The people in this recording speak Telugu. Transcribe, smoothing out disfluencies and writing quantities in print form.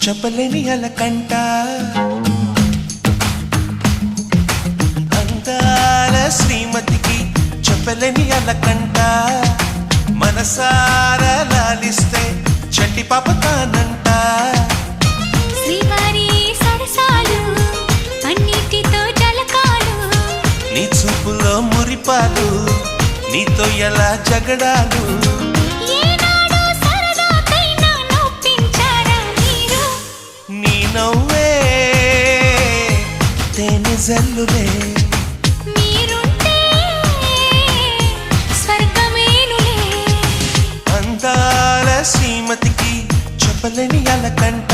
చెప్పలేని అలకంట అందాల శ్రీమతికి చెప్పలేని అలకంట మనసారా లాలిస్తే చంటి పాప తానంట శ్రీవారి సరసాలు అన్నిటితో జలకాలు నీ చూపులో మురిపాలు నీతో ఎలా జగడాలు ఏనాడో సరదాకైనా నొప్పించారా మీరు నీ నవ్వే తేనె జల్లులే మీరుంటే స్వర్గమేనులే అందాల శ్రీమతికి చెప్పలేని అలకంట